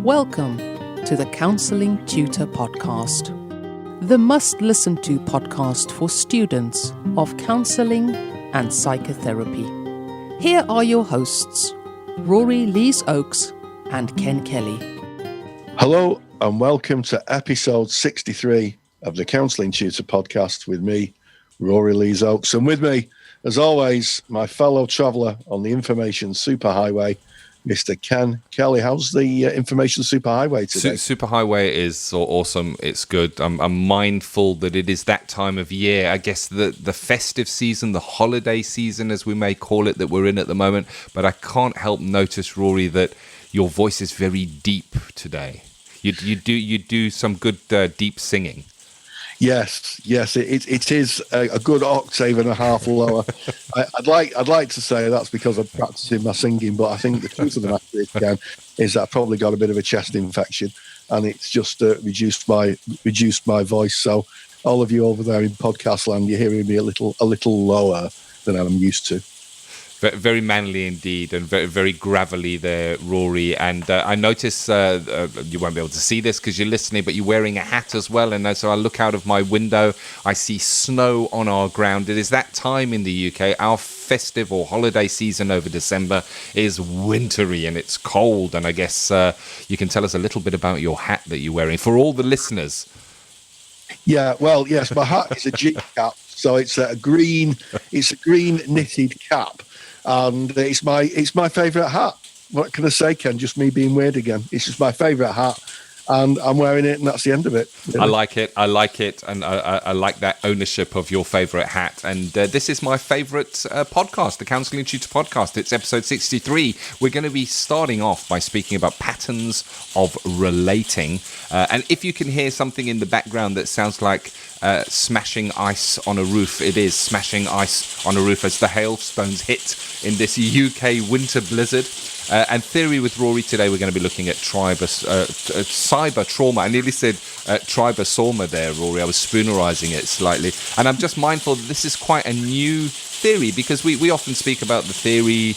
Welcome to the Counselling Tutor Podcast, the must-listen-to podcast for students of counselling and psychotherapy. Here are your hosts, Rory Lees-Oakes and Ken Kelly. Hello and welcome to episode 63 of the Counselling Tutor Podcast with me, Rory Lees-Oakes. And with me, as always, my fellow traveller on the information superhighway, Mr. Ken Kelly. How's the information superhighway today? Superhighway is awesome. It's good. I'm mindful that it is that time of year. I guess the festive season, the holiday season, as we may call it, that we're in at the moment. But I can't help notice, Rory, that your voice is very deep today. You do some good deep singing. Yes, it is a good octave and a half lower. I'd like to say that's because I'm practicing my singing, but I think the truth of the matter is that I've probably got a bit of a chest infection, and it's just reduced my voice. So all of you over there in podcast land, you're hearing me a little lower than I'm used to. Very manly indeed, and very, very gravelly there, Rory. And I notice you won't be able to see this because you're listening, but you're wearing a hat as well. And so I look out of my window, I see snow on our ground. It is that time in the UK. Our festive or holiday season over December is wintry and it's cold. And I guess you can tell us a little bit about your hat that you're wearing for all the listeners. Yeah, well, yes, my hat is a G cap, so it's a green knitted cap. And it's my favourite hat. What can I say, Ken? Just me being weird again. It's just my favourite hat, and I'm wearing it, and that's the end of it. Really. I like it, and I like that ownership of your favourite hat. And this is my favourite podcast, the Counselling Tutor Podcast. It's episode 63. We're going to be starting off by speaking about patterns of relating. And if you can hear something in the background that sounds like smashing ice on a roof, it is smashing ice on a roof as the hailstones hit in this UK winter blizzard. And Theory with Rory today, we're going to be looking at cyber trauma. I nearly said tribosoma there, Rory. I was spoonerizing it slightly. And I'm just mindful that this is quite a new theory, because we often speak about the theory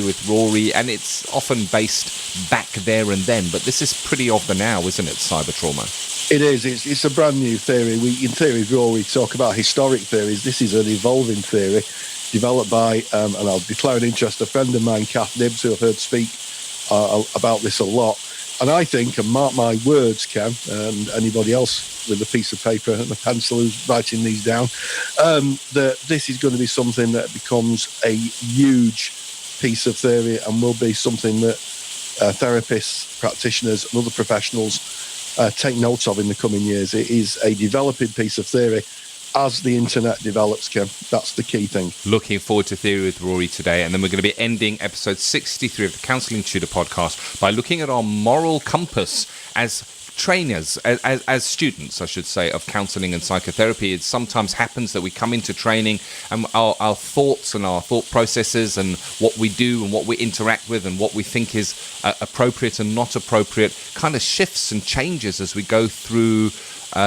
with Rory, and it's often based back there and then. But this is pretty of the now, isn't it, cyber trauma? It is. It's a brand new theory. In Theory with Rory, talk about historic theories. This is an evolving theory developed by, and I'll declare an interest, a friend of mine, Kath Nibbs, who I've heard speak about this a lot. And I think, and mark my words, Ken, and anybody else with a piece of paper and a pencil who's writing these down, that this is going to be something that becomes a huge piece of theory and will be something that therapists, practitioners and other professionals take note of in the coming years. It is a developing piece of theory as the internet develops, Ken. That's the key thing. Looking forward to Theory with Rory today. And then we're going to be ending episode 63 of the Counselling Tutor Podcast by looking at our moral compass as trainers, as students, I should say, of counselling and psychotherapy. It sometimes happens that we come into training and our thoughts and our thought processes and what we do and what we interact with and what we think is appropriate and not appropriate kind of shifts and changes as we go through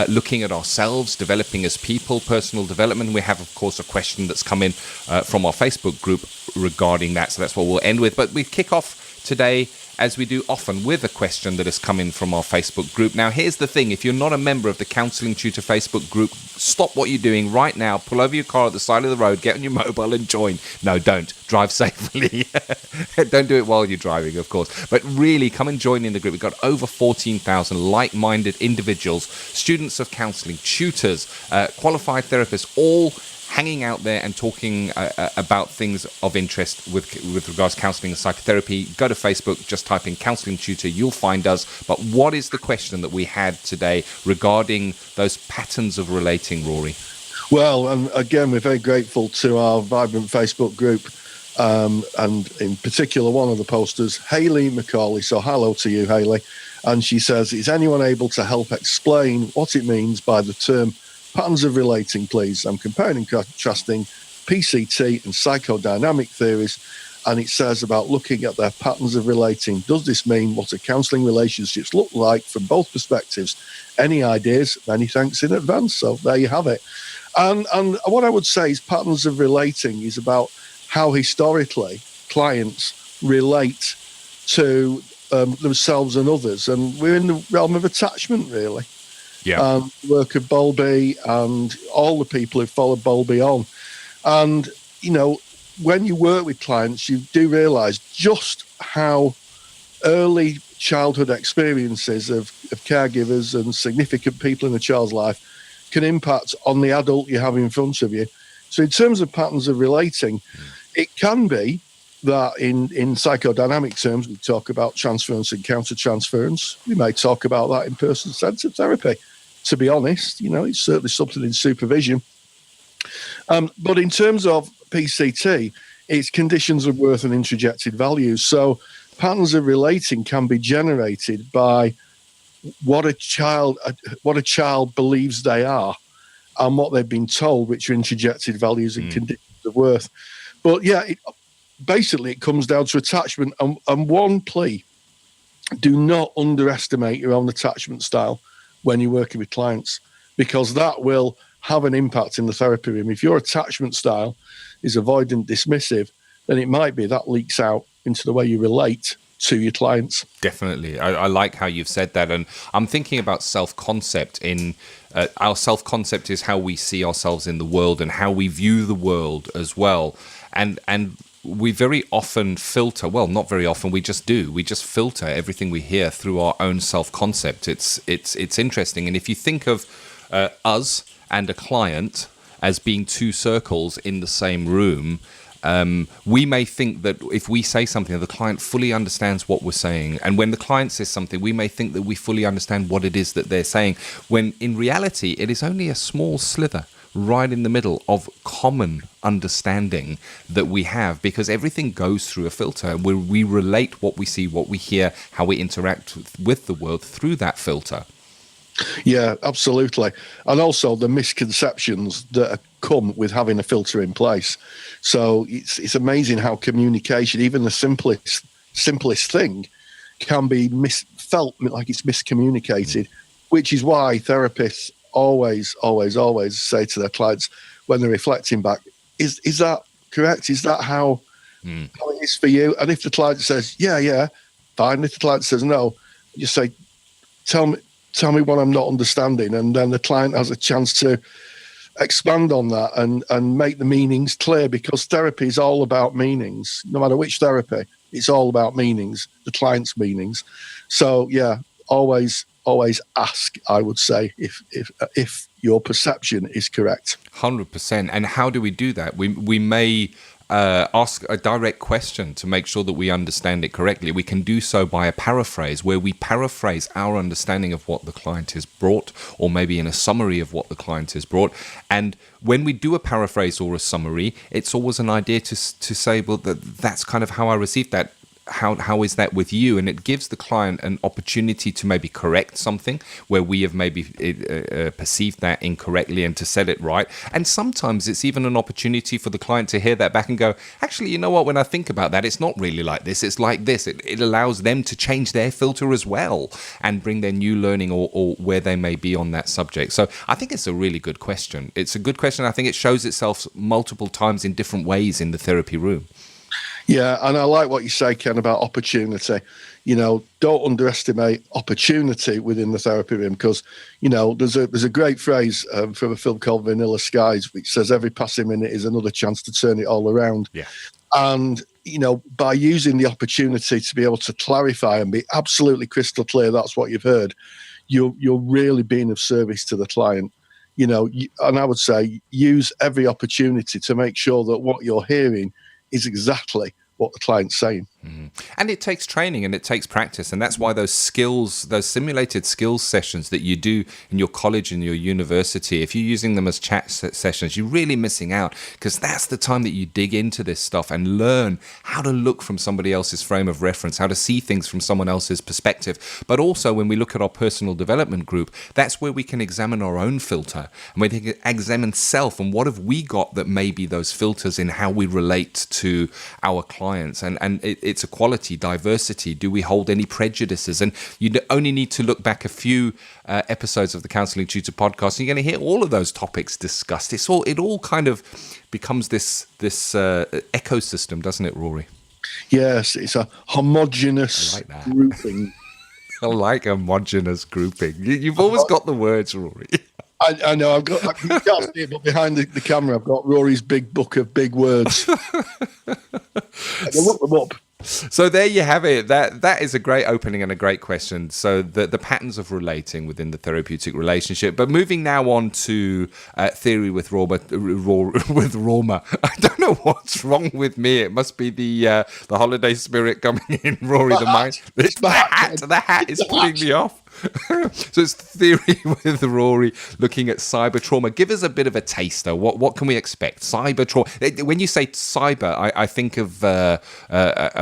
looking at ourselves, developing as people, personal development. We have, of course, a question that's come in from our Facebook group regarding that, so that's what we'll end with. But we kick off today, as we do often, with a question that has come in from our Facebook group. Now, here's the thing. If you're not a member of the Counselling Tutor Facebook group, stop what you're doing right now. Pull over your car at the side of the road, get on your mobile and join. No, don't. Drive safely. Don't do it while you're driving, of course. But really, come and join in the group. We've got over 14,000 like-minded individuals, students of counselling, tutors, qualified therapists, all hanging out there and talking about things of interest with regards to counselling and psychotherapy. Go to Facebook, just type in Counselling Tutor, you'll find us. But what is the question that we had today regarding those patterns of relating, Rory? Well, and again, we're very grateful to our vibrant Facebook group, and in particular, one of the posters, Hayley McCauley. So hello to you, Hayley. And she says, is anyone able to help explain what it means by the term patterns of relating, please? I'm comparing and contrasting PCT and psychodynamic theories, and it says about looking at their patterns of relating. Does this mean what a counselling relationships look like from both perspectives? Any ideas? Many thanks in advance. So there you have it. And what I would say is patterns of relating is about how historically clients relate to themselves and others. And we're in the realm of attachment, really. Yeah. Work of Bowlby and all the people who followed Bowlby on. And, when you work with clients, you do realise just how early childhood experiences of caregivers and significant people in a child's life can impact on the adult you have in front of you. So in terms of patterns of relating, it can be that in psychodynamic terms, we talk about transference and counter-transference. We may talk about that in person-centered therapy. To be honest, it's certainly something in supervision. But in terms of PCT, it's conditions of worth and introjected values. So patterns of relating can be generated by what a child believes they are and what they've been told, which are introjected values and conditions of worth. But yeah, basically it comes down to attachment. And one plea, do not underestimate your own attachment style when you're working with clients, because that will have an impact in the therapy room. If your attachment style is avoidant, dismissive, then it might be that leaks out into the way you relate to your clients. Definitely. I like how you've said that. And I'm thinking about self-concept. Our self-concept is how we see ourselves in the world and how we view the world as well. And we very often filter, well, not very often, we just do. We just filter everything we hear through our own self-concept. It's interesting. And if you think of us and a client as being two circles in the same room, we may think that if we say something, the client fully understands what we're saying. And when the client says something, we may think that we fully understand what it is that they're saying, when in reality, it is only a small slither right in the middle of common understanding that we have, because everything goes through a filter where we relate what we see, what we hear, how we interact with the world through that filter. Yeah, absolutely. And also the misconceptions that come with having a filter in place. So it's amazing how communication, even the simplest thing, can be felt like it's miscommunicated, which is why therapists always say to their clients when they're reflecting back, is that correct? Is that how it is for you? And if the client says, yeah, fine. If the client says no, you say, tell me what I'm not understanding. And then the client has a chance to expand on that and make the meanings clear, because therapy is all about meanings. No matter which therapy, it's all about meanings, the client's meanings. So yeah, always ask, I would say, if your perception is correct. 100%. And how do we do that? We may ask a direct question to make sure that we understand it correctly. We can do so by a paraphrase, where we paraphrase our understanding of what the client has brought, or maybe in a summary of what the client has brought. And when we do a paraphrase or a summary, it's always an idea to say, well, that's kind of how I received that. How is that with you? And it gives the client an opportunity to maybe correct something where we have maybe perceived that incorrectly, and to set it right. And sometimes it's even an opportunity for the client to hear that back and go, actually, you know what, when I think about that, it's not really like this, it's like this. It allows them to change their filter as well and bring their new learning or where they may be on that subject. So I think it's a really good question. It's a good question. I think it shows itself multiple times in different ways in the therapy room. Yeah, and I like what you say, Ken, about opportunity. Don't underestimate opportunity within the therapy room, because, there's a great phrase from a film called Vanilla Skies, which says every passing minute is another chance to turn it all around. Yeah. And, by using the opportunity to be able to clarify and be absolutely crystal clear that's what you've heard, you're really being of service to the client. And I would say use every opportunity to make sure that what you're hearing is exactly what the client's saying. And it takes training and it takes practice. And that's why those skills, those simulated skills sessions that you do in your college and your university, if you're using them as chat sessions, you're really missing out, because that's the time that you dig into this stuff and learn how to look from somebody else's frame of reference, how to see things from someone else's perspective. But also when we look at our personal development group, that's where we can examine our own filter, and we can examine self and what have we got that may be those filters in how we relate to our clients. And it's equality, diversity. Do we hold any prejudices? And you only need to look back a few episodes of the Counselling Tutor Podcast, and you're going to hear all of those topics discussed. It all kind of becomes this ecosystem, doesn't it, Rory? Yes, it's a homogenous I like that. grouping. I like homogenous grouping. You've always got the words, Rory. I know, you can't see it, but behind the camera, I've got Rory's big book of big words. I can look them up. So there you have it. That is a great opening and a great question. So the patterns of relating within the therapeutic relationship. But moving now on to theory with Roma. I don't know what's wrong with me. It must be the holiday spirit coming in, Rory. The mind. The hat is putting me off. So it's theory with Rory looking at cyber trauma. Give us a bit of a taster. What can we expect? Cyber trauma. When you say cyber, I think of a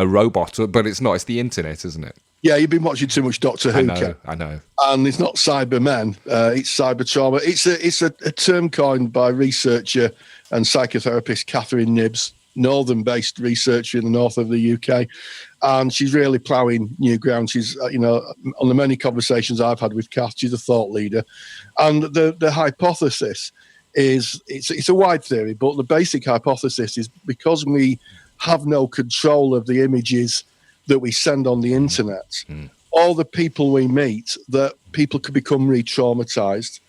robot, but it's not. It's the internet, isn't it? Yeah, you've been watching too much Doctor Who. I know. And it's not Cybermen. It's cyber trauma. It's a term coined by researcher and psychotherapist Catherine Nibbs, northern-based researcher in the north of the UK, and she's really ploughing new ground. She's, on the many conversations I've had with Kath, she's a thought leader, and the hypothesis is it's a wide theory, but the basic hypothesis is because we have no control of the images that we send on the internet, all the people we meet, that people could become re-traumatized.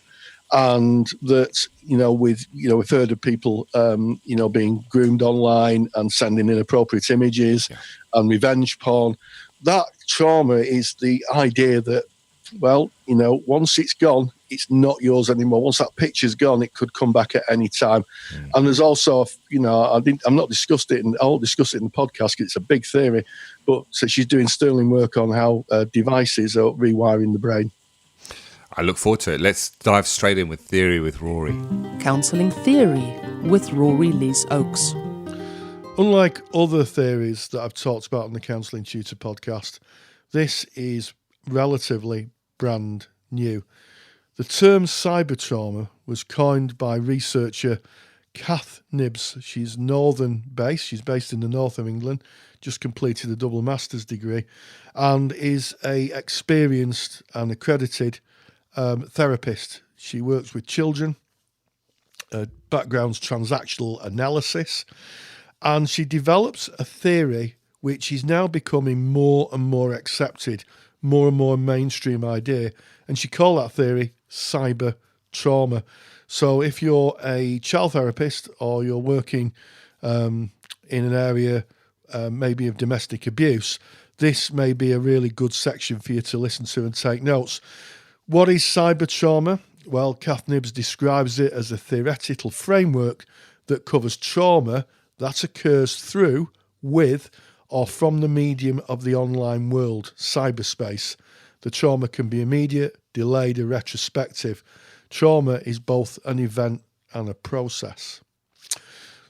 And that, we've heard of people, being groomed online and sending inappropriate images and revenge porn. That trauma is the idea that, once it's gone, it's not yours anymore. Once that picture's gone, it could come back at any time. And there's also, I'm not discussed it, and I'll discuss it in the podcast because it's a big theory. But so she's doing sterling work on how devices are rewiring the brain. I look forward to it. Let's dive straight in with theory with Rory. Counselling Theory with Rory Lees-Oakes. Unlike other theories that I've talked about on the Counselling Tutor podcast, this is relatively brand new. The term cyber trauma was coined by researcher Kath Nibbs. She's northern based. She's based in the north of England, just completed a double master's degree, and is a experienced and accredited therapist. She works with children, background's transactional analysis, and she develops a theory which is now becoming more and more accepted, more and more mainstream idea, and she called that theory cyber trauma. So if you're a child therapist or you're working in an area maybe of domestic abuse, this may be a really good section for you to listen to and take notes. What is cyber trauma? Well, Kath Nibbs describes it as a theoretical framework that covers trauma that occurs through, with, or from the medium of the online world, cyberspace. The trauma can be immediate, delayed, or retrospective. Trauma is both an event and a process.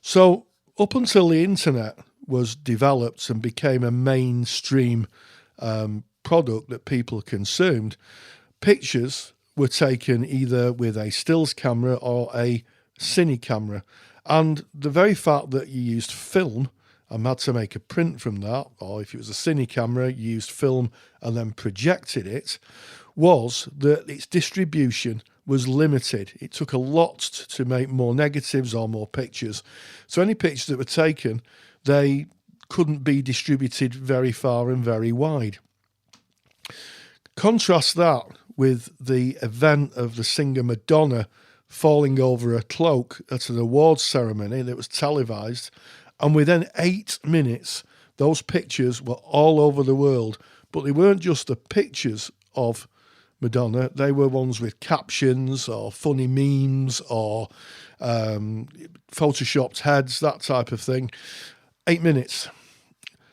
So, up until the internet was developed and became a mainstream product that people consumed, pictures were taken either with a stills camera or a cine camera. And the very fact that you used film and had to make a print from that, or if it was a cine camera, you used film and then projected it, was that its distribution was limited. It took a lot to make more negatives or more pictures. So any pictures that were taken, they couldn't be distributed very far and very wide. Contrast that with the event of the singer Madonna falling over a cloak at an awards ceremony that was televised, and within 8 minutes, those pictures were all over the world. But they weren't just the pictures of Madonna, they were ones with captions or funny memes or photoshopped heads, that type of thing. 8 minutes.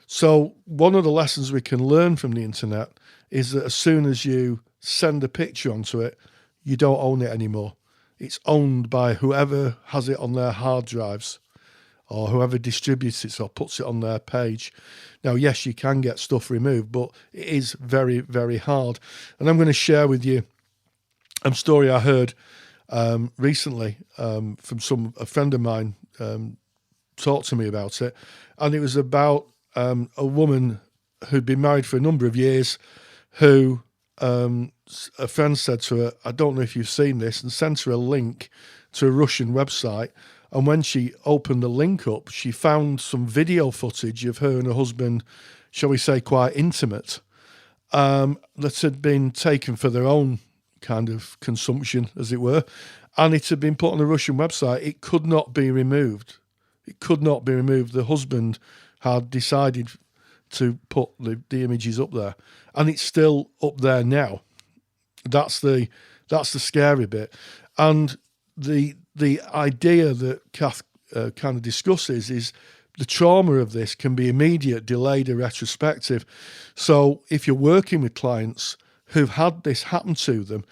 So one of the lessons we can learn from the internet is that as soon as you send a picture onto it, you don't own it anymore. It's owned by whoever has it on their hard drives or whoever distributes it or puts it on their page. Now, yes, you can get stuff removed, but it is very, very hard. And I'm going to share with you a story I heard recently from a friend of mine talked to me about it. And it was about a woman who'd been married for a number of years who a friend said to her, I don't know if you've seen this, and sent her a link to a Russian website And when she opened the link up, she found some video footage of her and her husband, shall we say, quite intimate, that had been taken for their own kind of consumption, as it were, and it had been put on a Russian website. It could not be removed. It could not be removed. The husband had decided to put the images up there, and it's still up there now. That's the scary bit. And the idea that Kath kind of discusses is the trauma of this can be immediate, delayed, or retrospective. So if you're working with clients who've had this happen to them,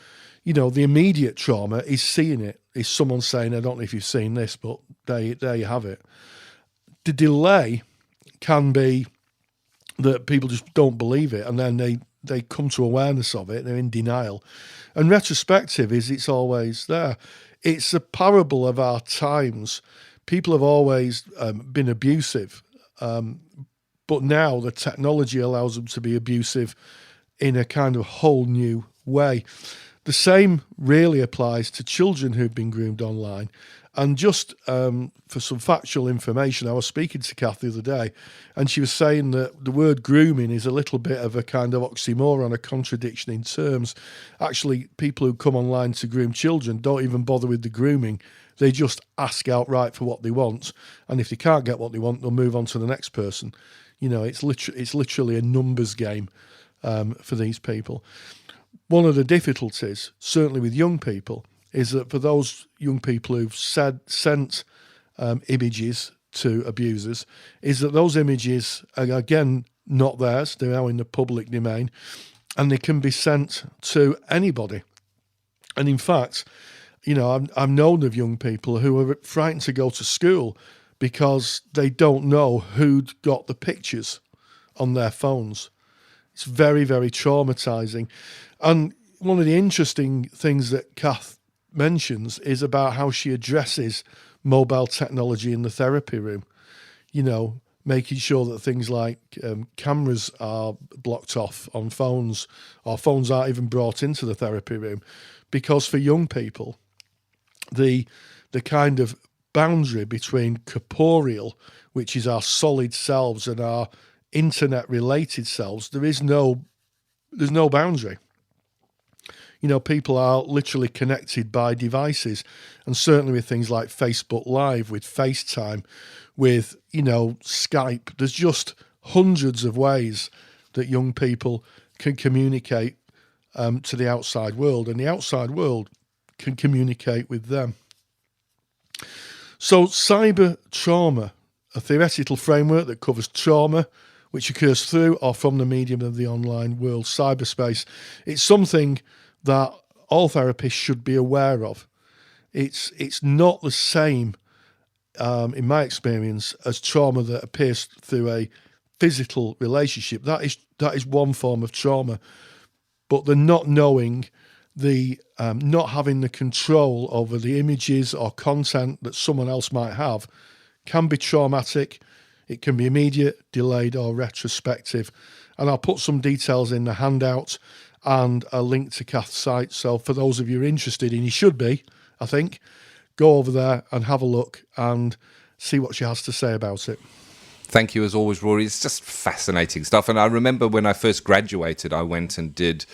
the immediate trauma is seeing it, is someone saying, I don't know if you've seen this, but there you have it. The delay can be that people just don't believe it, and then they come to awareness of it, they're in denial. And retrospective is it's always there. It's a parable of our times. People have always been abusive, but now the technology allows them to be abusive in a kind of whole new way. The same really applies to children who've been groomed online. And just for some factual information, I was speaking to Kath the other day, and she was saying that the word grooming is a little bit of a kind of oxymoron, a contradiction in terms. Actually, people who come online to groom children don't even bother with the grooming. They just ask outright for what they want, and if they can't get what they want, they'll move on to the next person. It's literally a numbers game for these people. One of the difficulties, certainly with young people, is that for those young people who've sent images to abusers, is that those images are, again, not theirs. They're now in the public domain, and they can be sent to anybody. And in fact, I've known of young people who are frightened to go to school because they don't know who'd got the pictures on their phones. It's very, very traumatizing. And one of the interesting things that Kath mentions is about how she addresses mobile technology in the therapy room, making sure that things like cameras are blocked off on phones, or phones aren't even brought into the therapy room, because for young people, the kind of boundary between corporeal, which is our solid selves, and our internet related selves, there's no boundary. People are literally connected by devices, and certainly with things like Facebook Live, with FaceTime, with, Skype. There's just hundreds of ways that young people can communicate to the outside world, and the outside world can communicate with them. So cyber trauma, a theoretical framework that covers trauma which occurs through or from the medium of the online world, cyberspace. It's something that all therapists should be aware of. It's not the same, in my experience, as trauma that appears through a physical relationship. That is one form of trauma, but the not knowing, the not having the control over the images or content that someone else might have can be traumatic. It can be immediate, delayed, or retrospective. And I'll put some details in the handout and a link to Kath's site. So for those of you who are interested, and you should be, I think, go over there and have a look and see what she has to say about it. Thank you as always, Rory. It's just fascinating stuff. And I remember when I first graduated, I went and did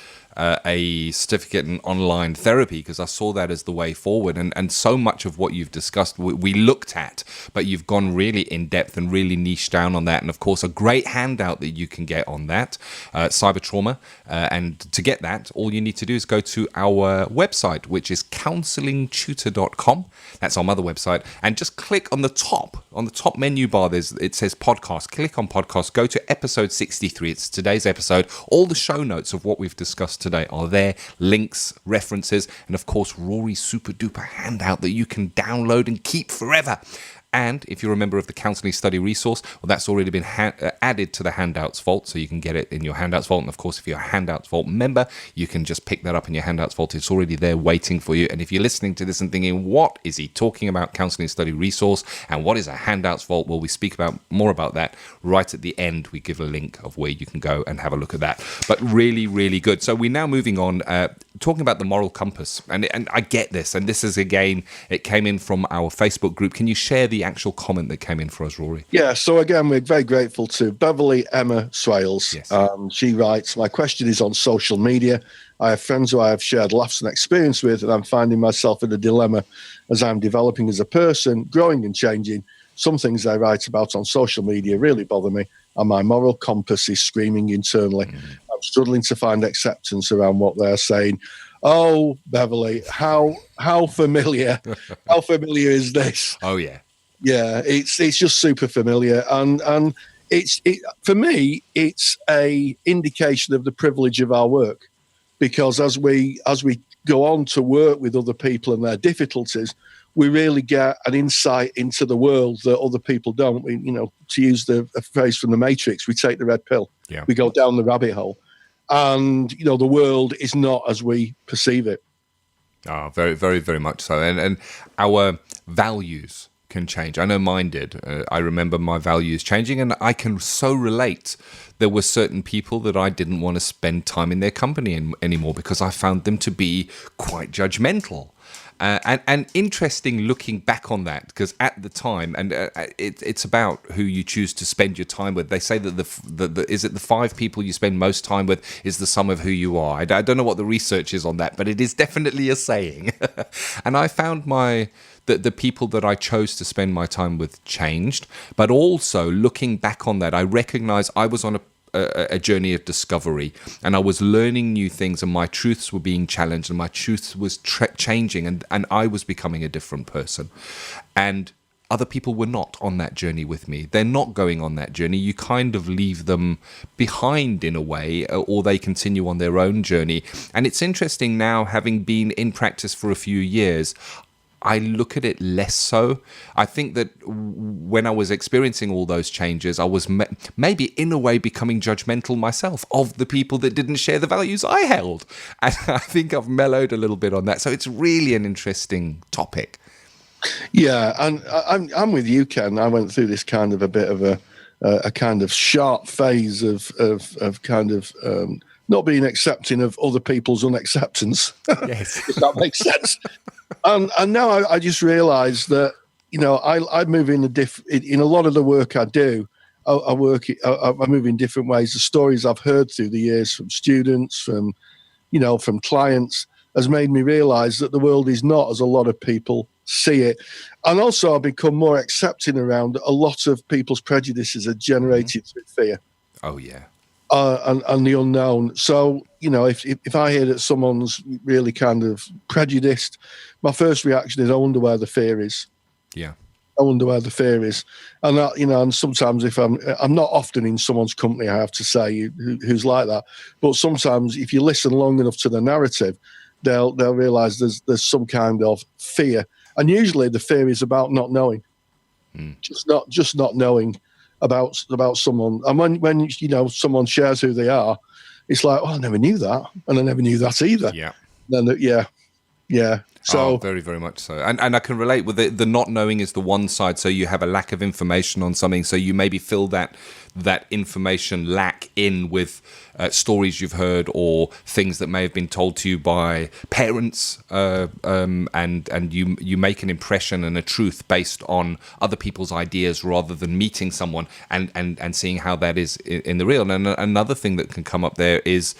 a certificate in online therapy because I saw that as the way forward. And so much of what you've discussed, we looked at, but you've gone really in depth and really niched down on that. And of course, a great handout that you can get on that, cyber trauma. And to get that, all you need to do is go to our website, which is counsellingtutor.com. That's our mother website. And just click on the top menu bar. It says podcast. Click on podcast. Go to episode 63. It's today's episode. All the show notes of what we've discussed today are there, links, references, and of course Rory's super duper handout that you can download and keep forever. And if you're a member of the Counselling Study Resource, well, that's already been added to the Handouts Vault, so you can get it in your Handouts Vault. And of course, if you're a Handouts Vault member, you can just pick that up in your Handouts Vault. It's already there waiting for you. And if you're listening to this and thinking, what is he talking about, Counselling Study Resource, and what is a Handouts Vault? Well, we speak more about that right at the end. We give a link of where you can go and have a look at that. But really, really good. So we're now moving on. talking about the moral compass, and I get this, and this is, again, it came in from our Facebook group. Can you share the actual comment that came in for us, Rory? Yeah, so again, we're very grateful to Beverly Emma Swales. Yes. She writes, my question is on social media. I have friends who I have shared laughs and experience with, and I'm finding myself in a dilemma as I'm developing as a person, growing and changing. Some things I write about on social media really bother me, and my moral compass is screaming internally. I'm struggling to find acceptance around what they're saying. Oh, Beverly, how familiar? How familiar is this? Oh, yeah. Yeah, it's just super familiar, and it's for me, it's a indication of the privilege of our work, because as we go on to work with other people and their difficulties, we really get an insight into the world that other people don't. We, to use a phrase from The Matrix, we take the red pill. Yeah. We go down the rabbit hole, and the world is not as we perceive it. Oh, very, very, very much so. And our values can change. I know mine did. I remember my values changing, and I can so relate. There were certain people that I didn't want to spend time in their company anymore because I found them to be quite judgmental. And interesting looking back on that, because at the time, and it's about who you choose to spend your time with. They say that the 5 people you spend most time with is the sum of who you are. I don't know what the research is on that, but it is definitely a saying. And I found the people that I chose to spend my time with changed, but also looking back on that, I recognize I was on a journey of discovery, and I was learning new things, and my truths were being challenged, and my truths was changing, and I was becoming a different person. And other people were not on that journey with me. They're not going on that journey. You kind of leave them behind in a way, or they continue on their own journey. And it's interesting now, having been in practice for a few years, I look at it less so. I think that when I was experiencing all those changes, I was maybe in a way becoming judgmental myself of the people that didn't share the values I held. And I think I've mellowed a little bit on that. So it's really an interesting topic. Yeah, and I'm with you, Ken. I went through this kind of a bit of a kind of sharp phase of kind of not being accepting of other people's unacceptance. Yes. If that makes sense. And now I just realised that I move in in a lot of the work I do. I move in different ways. The stories I've heard through the years from students, from clients, has made me realise that the world is not as a lot of people see it. And also I've become more accepting around a lot of people's prejudices are generated through fear. Oh, yeah. And the unknown. So, if I hear that someone's really kind of prejudiced, my first reaction is I wonder where the fear is. Yeah. I wonder where the fear is. And that, and sometimes if I'm not often in someone's company, I have to say, who's like that. But sometimes if you listen long enough to the narrative, they'll realise there's some kind of fear. And usually the fear is about not knowing. Just not knowing about someone. And when someone shares who they are, it's like, oh, I never knew that, and I never knew that either. Yeah. Then yeah. So very, very much so. And I can relate with the not knowing is the one side. So you have a lack of information on something. So you maybe fill that information lack in with stories you've heard or things that may have been told to you by parents, and you make an impression and a truth based on other people's ideas rather than meeting someone and seeing how that is in the real. And another thing that can come up there is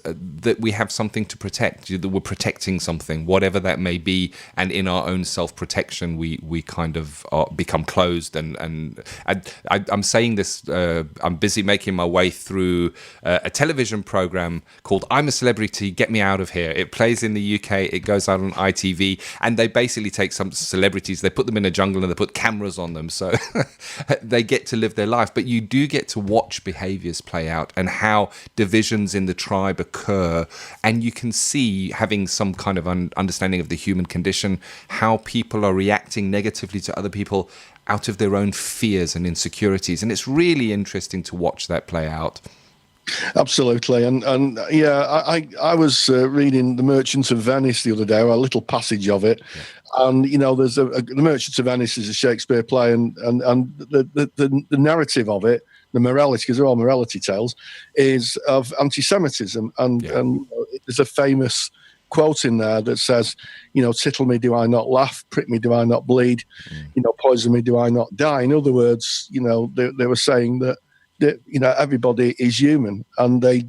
that we have something to protect, that we're protecting something, whatever that may be, and in our own self-protection, we kind of become closed. And I'm saying this, I'm busy making my way through a television program called I'm a Celebrity, Get Me Out of Here. It plays in the UK, it goes out on ITV, and they basically take some celebrities, they put them in a jungle and they put cameras on them, so they get to live their life. But you do get to watch behaviors play out and how divisions in the tribe occur, and you can see, having some kind of understanding of the human condition, how people are reacting negatively to other people out of their own fears and insecurities. And it's really interesting to watch that play out. Absolutely. And yeah, I was reading The Merchant of Venice the other day, or a little passage of it. Yeah. And, there's The Merchant of Venice is a Shakespeare play, and the narrative of it, the morality, because they're all morality tales, is of anti-Semitism. And there's a famous quote in there that says, tittle me, do I not laugh? Prick me, do I not bleed? Poison me, do I not die? In other words, they were saying that everybody is human, and they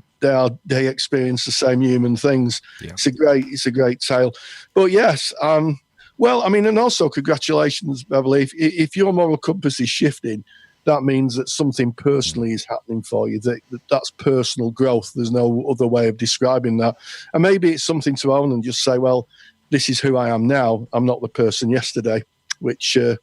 experience the same human things. Yeah. It's a great tale. But yes, and also congratulations, Beverly. If your moral compass is shifting, that means that something personally is happening for you. That's personal growth. There's no other way of describing that. And maybe it's something to own and just say, well, this is who I am now. I'm not the person yesterday, which is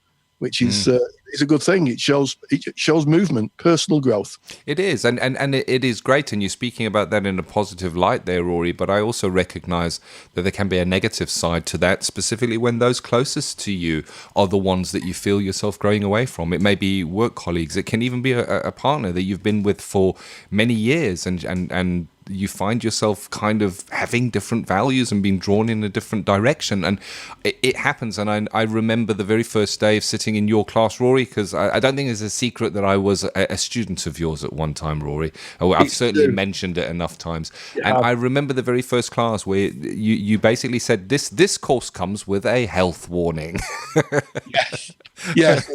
a good thing. It shows movement, personal growth. It is, and it is great. And you're speaking about that in a positive light there, Rory. But I also recognise that there can be a negative side to that, specifically when those closest to you are the ones that you feel yourself growing away from. It may be work colleagues. It can even be a partner that you've been with for many years, and you find yourself kind of having different values and being drawn in a different direction. And it happens. And I remember the very first day of sitting in your class, Rory, because I don't think it's a secret that I was a student of yours at one time, Rory. I've certainly mentioned it enough times. Yeah. And I remember the very first class where you basically said, this course comes with a health warning. Yes. Yes.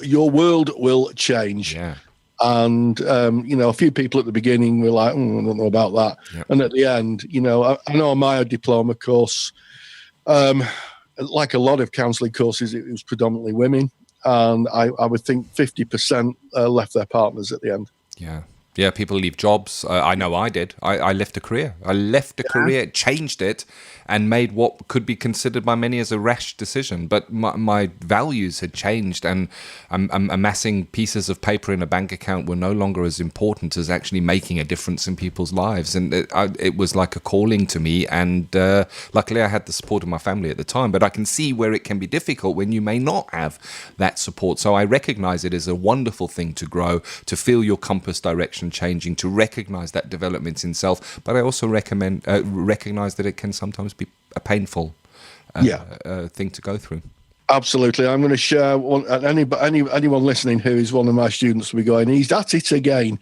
Your world will change. Yeah. And, a few people at the beginning were like, I don't know about that. Yep. And at the end, I know my diploma course, like a lot of counselling courses, it was predominantly women. And I would think 50% left their partners at the end. Yeah. Yeah, people leave jobs. I know I did. I left a career. Career, changed it, and made what could be considered by many as a rash decision. But my values had changed, and amassing pieces of paper in a bank account were no longer as important as actually making a difference in people's lives. And it was like a calling to me. And luckily, I had the support of my family at the time. But I can see where it can be difficult when you may not have that support. So I recognize it as a wonderful thing to grow, to feel your compass direction changing, to recognize that development in self. But I also recognize that it can sometimes be a painful thing to go through. Absolutely. I'm going to share anyone listening who is one of my students will be going, he's at it again.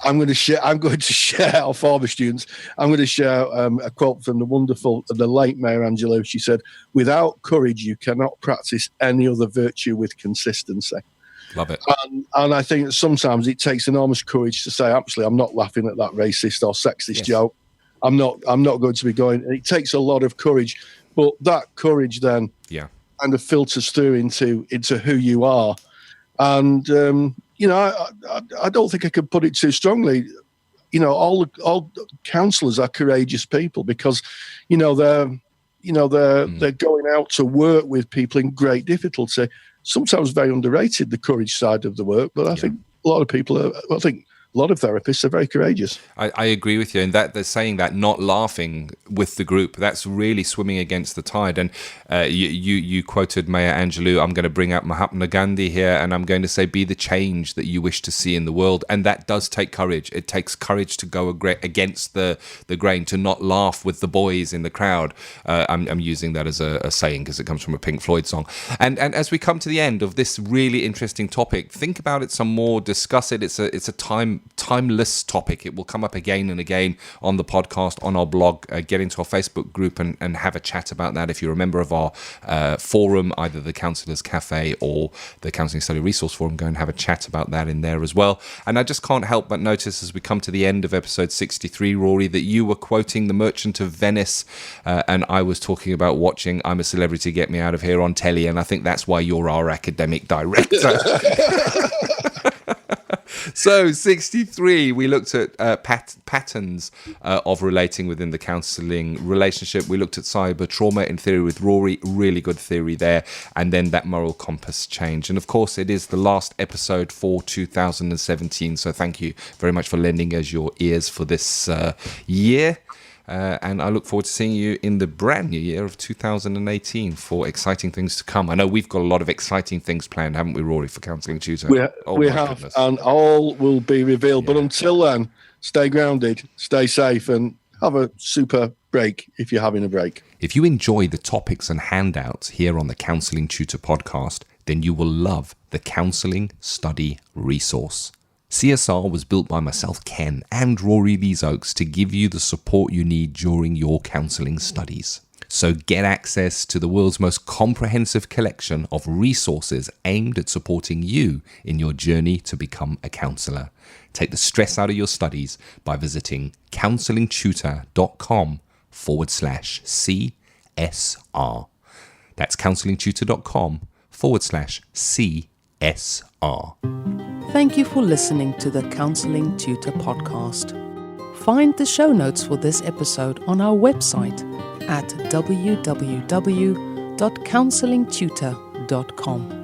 I'm going to share our former students. I'm going to share a quote from the late Maya Angelou. She said, "Without courage, you cannot practice any other virtue with consistency." Love it. And I think that sometimes it takes enormous courage to say, actually, I'm not laughing at that racist or sexist joke. I'm not going to be going. It takes a lot of courage, but that courage then kind of filters through into who you are. And I don't think I could put it too strongly. All counsellors are courageous people because they're going out to work with people in great difficulty. Sometimes very underrated, the courage side of the work, but I think a lot of therapists are very courageous. I agree with you, and that they're saying that not laughing with the group, that's really swimming against the tide. And you quoted Maya Angelou. I'm going to bring up Mahatma Gandhi here, and I'm going to say, be the change that you wish to see in the world. And that does take courage. It takes courage to go against the grain, to not laugh with the boys in the crowd. I'm using that as a saying because it comes from a Pink Floyd song. And as we come to the end of this really interesting topic, think about it some more, discuss it. It's a timeless topic. It will come up again and again on the podcast, on our blog. Get into our Facebook group and have a chat about that. If you're a member of our forum, either the Counsellors Cafe or the Counselling Study Resource Forum, go and have a chat about that in there as well. And I just can't help but notice as we come to the end of episode 63, Rory, that you were quoting The Merchant of Venice, and I was talking about watching I'm a Celebrity, Get Me Out of Here on telly, and I think that's why you're our academic director. So 63, we looked at patterns of relating within the counselling relationship. We looked at cyber trauma in theory with Rory, really good theory there, and then that moral compass change. And of course, it is the last episode for 2017, so thank you very much for lending us your ears for this year. And I look forward to seeing you in the brand new year of 2018 for exciting things to come. I know we've got a lot of exciting things planned, haven't we, Rory, for Counselling Tutor? We have, and all will be revealed. Yeah. But until then, stay grounded, stay safe, and have a super break if you're having a break. If you enjoy the topics and handouts here on the Counselling Tutor podcast, then you will love the Counselling Study Resource. CSR was built by myself, Ken, and Rory Lees-Oakes to give you the support you need during your counselling studies. So get access to the world's most comprehensive collection of resources aimed at supporting you in your journey to become a counsellor. Take the stress out of your studies by visiting counsellingtutor.com/CSR. That's counsellingtutor.com/CSR. Thank you for listening to the Counselling Tutor Podcast. Find the show notes for this episode on our website at www.counsellingtutor.com.